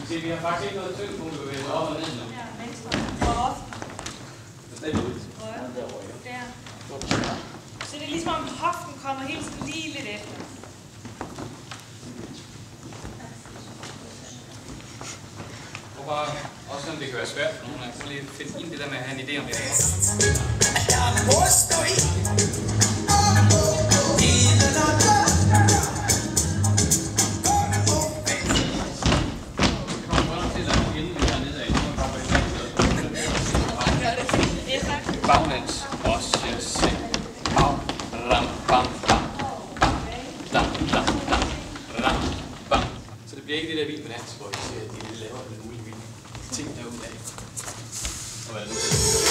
Se, vi har faktisk ikke noget tyngdpunkt, vi bevæger sig op og ned nu. Ja, venstre. Og hoften. Der. Så det er ligesom om hoften kommer helt sådan lige lidt efter. Og bare, også selvom det kan være svært for nogen, så lige finde ind det der med at have en idé om det. Baglæns. Også se. Bag. Ram, bam, bam. Dam, dam, dam. Ram, bam. Så det bliver ikke det der vildt med dans, hvor vi ser, at de laver alle mulige vilde ting derude af. Og hvad er det?